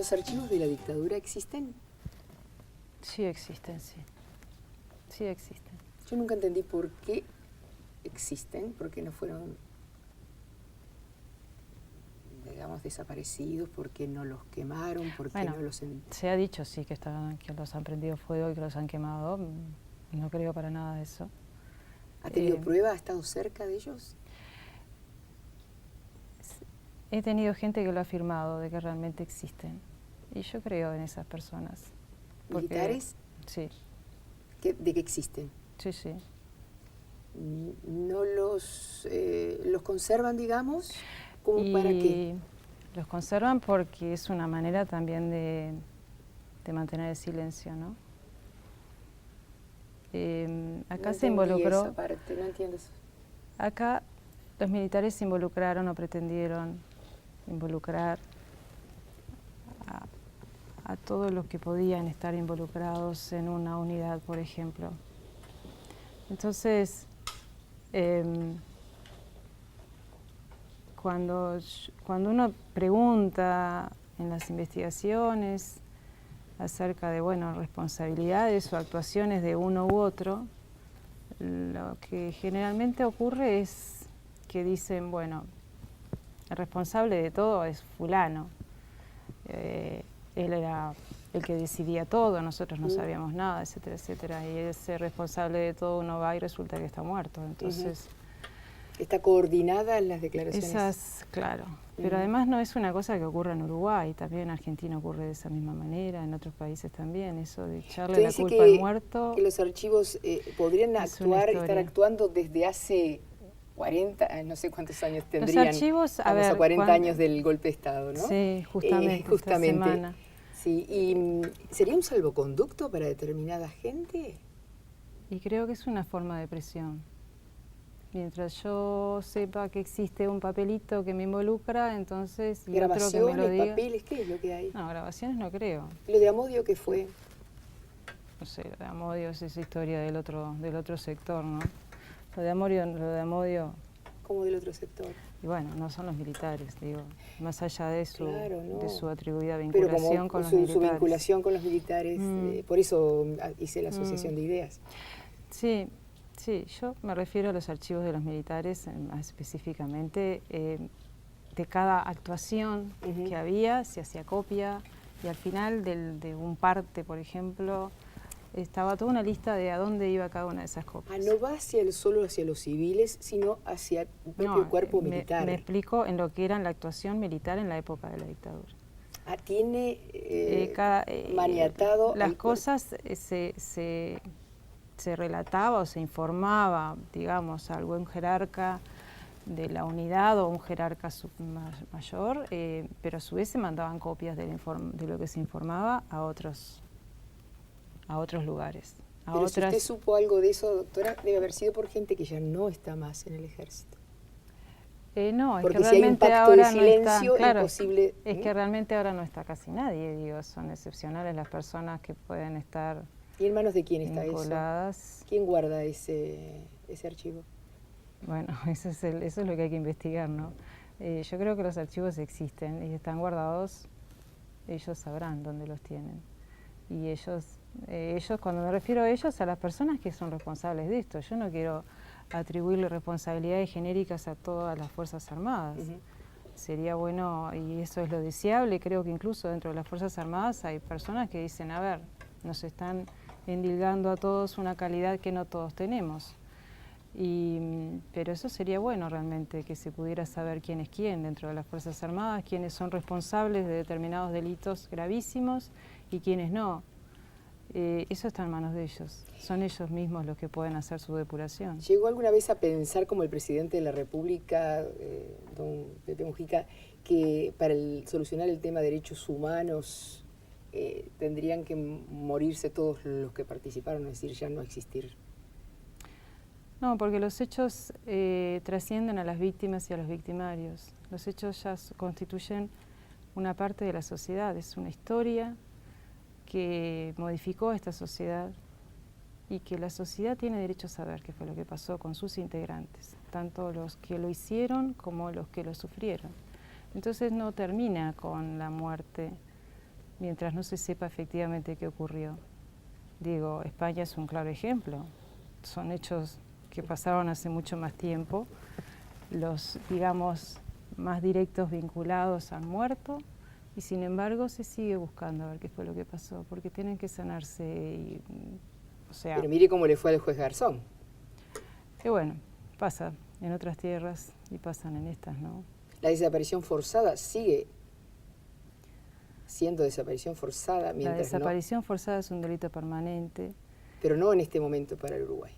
¿Los archivos de la dictadura existen? Sí existen, sí. Sí existen. Yo nunca entendí por qué existen, por qué no fueron, digamos, desaparecidos, por qué no los quemaron, por qué Bueno, no los... se ha dicho, sí, que los han prendido fuego y que los han quemado. No creo para nada de eso. ¿Ha tenido prueba? ¿Ha estado cerca de ellos? He tenido gente que lo ha afirmado, de que realmente existen. Y yo creo en esas personas. ¿Militares? Sí. ¿De qué existen? Sí, sí. ¿No los conservan, digamos? ¿Cómo para qué? Los conservan porque es una manera también de mantener el silencio, ¿no? Acá se involucró... esa parte, no entiendo eso. Acá los militares se involucraron o pretendieron involucrar a todos los que podían estar involucrados en una unidad, por ejemplo. Entonces, cuando uno pregunta en las investigaciones acerca de, bueno, responsabilidades o actuaciones de uno u otro, lo que generalmente ocurre es que dicen, bueno, el responsable de todo es fulano. Él era el que decidía todo, nosotros no sabíamos nada, etcétera, etcétera. Y ese responsable de todo uno va y resulta que está muerto. Entonces, ¿está coordinada en las declaraciones? Claro. Pero además no es una cosa que ocurre en Uruguay, también en Argentina ocurre de esa misma manera, en otros países también, eso de echarle la culpa al muerto. Que los archivos podrían estar actuando desde hace 40, no sé cuántos años tendrían. Los archivos, a 40 años del golpe de Estado, ¿no? Sí, justamente. Esta semana. Sí, ¿y sería un salvoconducto para determinada gente? Y creo que es una forma de presión. Mientras yo sepa que existe un papelito que me involucra, entonces... y otro que me lo diga. ¿Papeles? ¿Qué es lo que hay? No, grabaciones no creo. ¿Lo de Amodio qué fue? No sé, lo de Amodio es esa historia del otro sector, ¿no? Lo de Amodio... ¿Cómo del otro sector? Y bueno, no son los militares, digo, más allá de su, claro, no. de su atribuida vinculación con los militares. Su vinculación con los militares, por eso hice la asociación de ideas. Sí, sí, yo me refiero a los archivos de los militares, más específicamente, de cada actuación que había, se hacía copia, y al final de un parte, por ejemplo, estaba toda una lista de a dónde iba cada una de esas copias. No va solo hacia los civiles, sino hacia el propio cuerpo militar. Me explico en lo que era la actuación militar en la época de la dictadura. Tiene maniatado... Las cosas se relataba o se informaba, digamos, al buen jerarca de la unidad o un jerarca mayor, pero a su vez se mandaban copias de lo que se informaba a otros lugares. Pero si usted supo algo de eso, doctora, debe haber sido por gente que ya no está más en el ejército. No, es porque que si hay un pacto de silencio, claro, imposible... Es que realmente ahora no está casi nadie, digo, son excepcionales las personas que pueden estar ¿Y en manos de quién está vinculadas. Eso? ¿Quién guarda ese archivo? Bueno, eso es lo que hay que investigar, ¿no? Yo creo que los archivos existen y están guardados, ellos sabrán dónde los tienen. Y ellos, cuando me refiero a ellos, a las personas que son responsables de esto, yo no quiero atribuirle responsabilidades genéricas a todas las Fuerzas Armadas. Sería bueno, y eso es lo deseable, creo que incluso dentro de las Fuerzas Armadas hay personas que dicen, a ver, nos están endilgando a todos una calidad que no todos tenemos. Pero eso sería bueno realmente, que se pudiera saber quién es quién dentro de las Fuerzas Armadas, quiénes son responsables de determinados delitos gravísimos y quiénes no. Eso está en manos de ellos, son ellos mismos los que pueden hacer su depuración. ¿Llegó alguna vez a pensar como el presidente de la República, don Pepe Mujica, que para solucionar el tema de derechos humanos tendrían que morirse todos los que participaron, es decir, ya no existir? No, porque los hechos trascienden a las víctimas y a los victimarios. Los hechos ya constituyen una parte de la sociedad, es una historia que modificó esta sociedad y que la sociedad tiene derecho a saber qué fue lo que pasó con sus integrantes, tanto los que lo hicieron como los que lo sufrieron. Entonces no termina con la muerte mientras no se sepa efectivamente qué ocurrió. Digo, España es un claro ejemplo. Son hechos que pasaron hace mucho más tiempo. Los, digamos, más directos vinculados han muerto y sin embargo se sigue buscando a ver qué fue lo que pasó, porque tienen que sanarse. Y, o sea, pero mire cómo le fue al juez Garzón. Que bueno, pasa en otras tierras y pasan en estas, ¿no? La desaparición forzada sigue siendo desaparición forzada mientras La desaparición forzada es un delito permanente. Pero no en este momento para el Uruguay.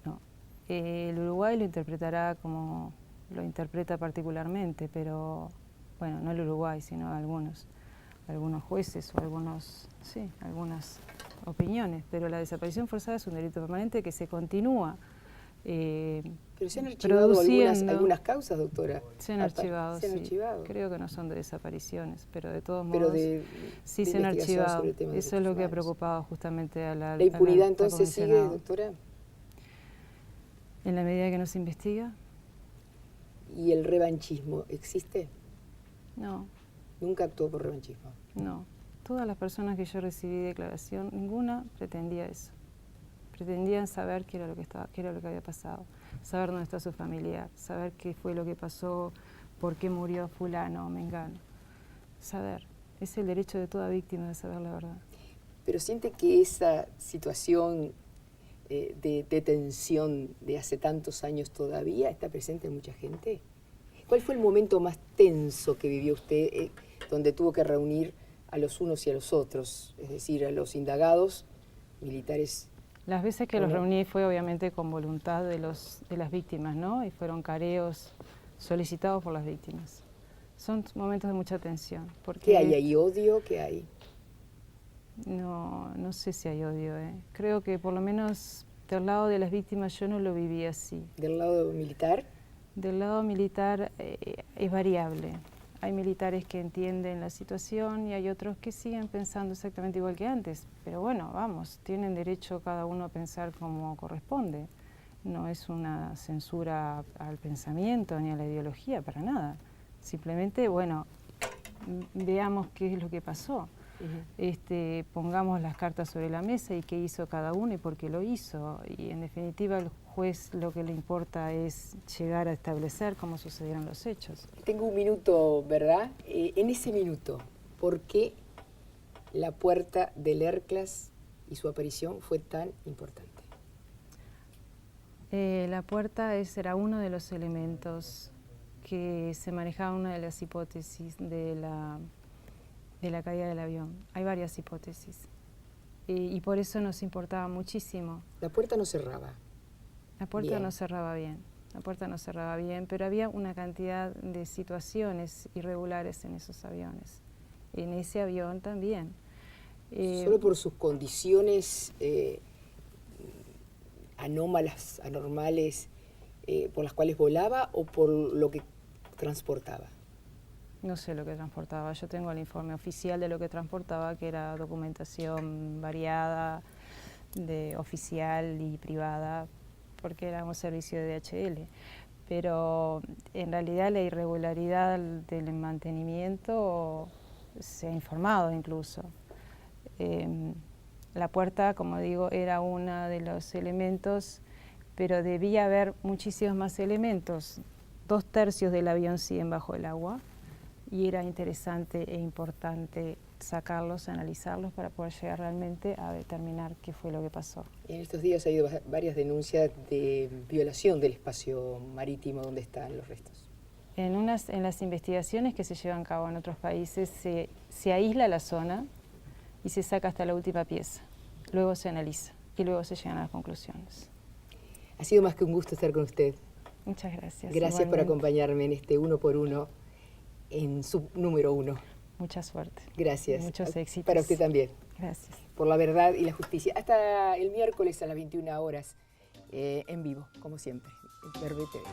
No. El Uruguay lo interpretará como lo interpreta particularmente, pero bueno, no el Uruguay, sino algunos jueces o algunas opiniones. Pero la desaparición forzada es un delito permanente que se continúa. Pero se han archivado algunas causas, doctora. Se han archivado, se han sí. archivado. Creo que no son de desapariciones, pero de todos pero modos sí se han archivado. Eso es lo que ha preocupado justamente a la... ¿La impunidad entonces sigue, doctora? En la medida que no se investiga. ¿Y el revanchismo existe? No. ¿Nunca actuó por revanchismo? No. Todas las personas que yo recibí declaración, ninguna pretendía eso. Pretendían saber qué era lo que había pasado, saber dónde está su familiar, saber qué fue lo que pasó, por qué murió fulano o mengano. Saber. Es el derecho de toda víctima de saber la verdad. ¿Pero siente que esa situación de detención de hace tantos años todavía está presente en mucha gente? ¿Cuál fue el momento más tenso que vivió usted donde tuvo que reunir a los unos y a los otros, es decir, a los indagados, militares? Las veces que los reuní fue obviamente con voluntad de las víctimas, ¿no? Y fueron careos solicitados por las víctimas. Son momentos de mucha tensión. Porque ¿Qué hay? ¿Hay odio? ¿Qué hay? No sé si hay odio. Creo que por lo menos del lado de las víctimas yo no lo viví así. ¿Del lado militar? Del lado militar es variable. Hay militares que entienden la situación y hay otros que siguen pensando exactamente igual que antes. Pero bueno, vamos, tienen derecho cada uno a pensar como corresponde. No es una censura al pensamiento ni a la ideología, para nada. Simplemente, bueno, veamos qué es lo que pasó. Pongamos las cartas sobre la mesa y qué hizo cada uno y por qué lo hizo. Y en definitiva al juez lo que le importa es llegar a establecer cómo sucedieron los hechos. Tengo un minuto, ¿verdad? En ese minuto, ¿por qué la puerta del Herclas y su aparición fue tan importante? La puerta era uno de los elementos que se manejaba, una de las hipótesis de la caída del avión. Hay varias hipótesis y por eso nos importaba muchísimo. La puerta no cerraba. La puerta no cerraba bien. La puerta no cerraba bien, pero había una cantidad de situaciones irregulares en esos aviones. En ese avión también. ¿Solo por sus condiciones anómalas, anormales, por las cuales volaba o por lo que transportaba? No sé lo que transportaba. Yo tengo el informe oficial de lo que transportaba, que era documentación variada, oficial y privada, porque era un servicio de DHL. Pero en realidad la irregularidad del mantenimiento se ha informado incluso. La puerta, como digo, era uno de los elementos, pero debía haber muchísimos más elementos. 2/3 del avión siguen bajo el agua y era interesante e importante sacarlos, analizarlos para poder llegar realmente a determinar qué fue lo que pasó. En estos días ha habido varias denuncias de violación del espacio marítimo donde están los restos. En las investigaciones que se llevan a cabo en otros países se aísla la zona y se saca hasta la última pieza. Luego se analiza y luego se llegan a las conclusiones. Ha sido más que un gusto estar con usted. Muchas gracias. Gracias por acompañarme en este 1 por 1 en su número 1. Mucha suerte. Gracias. Muchos éxitos. Para usted también. Gracias. Por la verdad y la justicia. Hasta el miércoles a las 21 horas en vivo, como siempre, en Verbe TV.